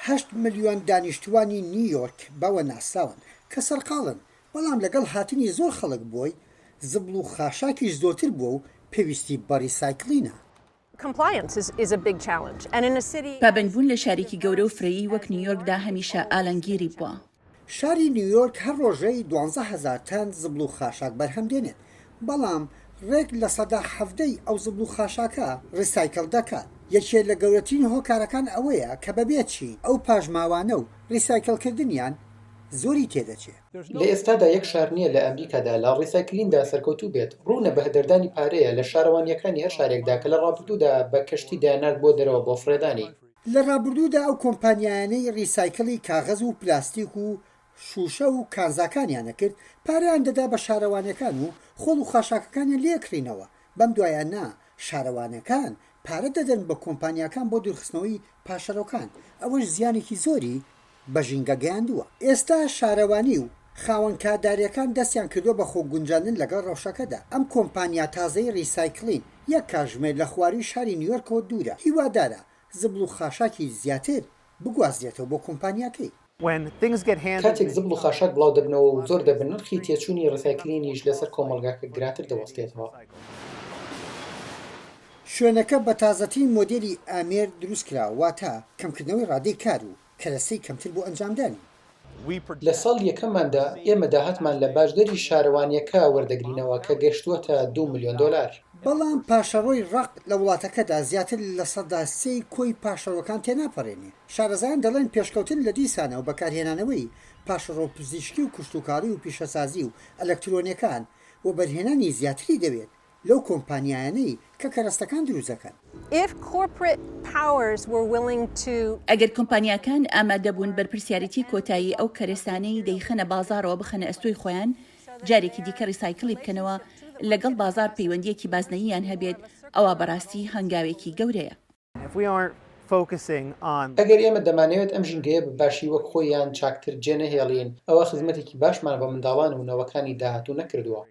8 ملیۆن دانیشتوانی نیویۆرک بەوە ناساون کە سەرقاڵن، بەڵام لەگەڵ هاتنی زۆر خەڵک بۆی زبڵ و خاشاکیش زۆرتر بووە و پێویستی بە ڕیسایکڵینە. پابندبوون لە شارێکی گەورە و فرەیی وەک نیویۆرکدا هەمیشە ئالەنگیری بووە. شاری نیویۆرک هەر ڕۆژەی 12,000 تەن زبڵ و خاشاک بەرهەم دێنێت، بەڵام ڕێک لە سەدا 70 ئەو زبڵ و خاشاکە ڕیسایکڵ دەکات. یەکێک لە گەورەترین هۆکارەکان ئەوەیە کە بەبێت چین ئەو پاژماوانە و ڕیسایکڵکردنیان زۆری تێدەچێت. لە ئێستادا یەک شار نییە لە ئەمریکادا لە ڕیسایکلیندا سەرکەوتوو بێت. ڕوونە بە هەدەردانی پارەیە لە شارەوانیەکانی هەر شارێکدا کە لە ڕابردوودا بە کەشتی دایانات بۆ دەرەوە بۆ فرێدانی. لە ڕابردوودا ئەو کۆمپانیانەی ڕیسایکڵی کاغەز و پلاستیک و شوشە و کانزاکانیانە کرد، پارەیان دەدا بە شارەوانەکان و خۆڵ و خاشاکەکانیان لێکڕینەوە. بەم دوایانە شارەوانەکان پارە دەدەن بە کۆمپانیەکان بۆ دوورخستنەوەی پاشەرۆکان، ئەوەش زیانێکی زۆری بە ژینگە گەیاندووە. ئێستا شارەوانی و خاوەن کارداریەکان دەستیان کردووە بە خۆگونجاندن لەگەڵ ڕەوشەکەدا. ئەم کۆمپانیا تازەی ڕیسایکڵین یەک کاتژمێر لە خواری شاری نیویۆرکەوە دوورە، هیوادارە زبڵ و خاشاکی زیاتر بگوازرێتەوە بۆ کۆمپانیاکەی. کاتێک زبڵ و خاشاک بڵاو دەبنەوە و زۆر دەبن، نرخی تێچوونی ڕیسایکلینیش لەسەر کۆمەڵگاکە گراتر دەوەستێتەوە. شوێنەکە بە تازەترین مۆدێلی ئامێر دروست کراوە، واتە کەمکردنەوەی ڕادەی کار و کەرەسەی کەمتر بۆ ئەنجامدانی. لە ساڵ یەکەمماندا ئێمە داهاتمان لە باشدەری شارەوانیەکە وەردەگرینەوە کە گەشتووەتە 2 ملیۆن دلار. بەڵام پاشەڕۆی ڕق لە وڵاتەکەدا زیاتر لە سەدا 3 کۆی پاشەڕۆکان تێناپەڕێنێ. شارەزایان دەڵێن پێشکەوتن لە دیسانە و بەکارهێنانەوەی پاشەڕۆ پزیشکی و کشتوکاری و پیشەسازی و ئەلەکترۆنیەکان و بەرهێنانی زیاتری دەوێت لەو کۆمپانیایانەی کە کەرەستەکان دروستەکەن. ئەگەر کۆمپانیاکان ئامادەبوون بەرپرسیارەتی کۆتایی ئەو کەرەستانەی دەیخەنە بازارەوە بخەنە ئەستۆی خۆیان، جارێکی دیکە ڕیسایکڵی بکەنەوە لەگەڵ بازار پەیوەندیەکی بازنەییان هەبێت، ئەوە بەڕاستی هەنگاوێکی گەورەیە. ئەگەر ئێمە دەمانەوێت ئەم ژینگەیە بە باشی وەک خۆیان چاکتر جێنەهێڵین، ئەوە خزمەتێکی باشمان بە منداڵان و نەوەکانی داهاتوو نەکردووە.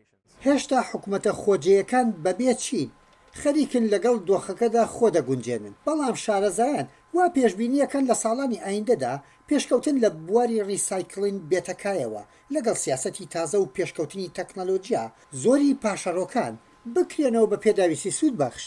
هێشتا حکوومەتە خۆجێیەکان بەبێ چین خەریکن لەگەڵ دۆخەکەدا خۆ دەگونجێنن، بەڵام شارەزایان وا پێشبینیەکەن لە ساڵانی ئایندەدا پێشکەوتن لە بواری ڕیسایکڵین بێتەکایەوە لەگەڵ سیاسەتی تازە و پێشکەوتنی تەکنەلۆجیا زۆری پاشەڕۆکان بکرێنەوە بە پێداویستی سوود بەخش.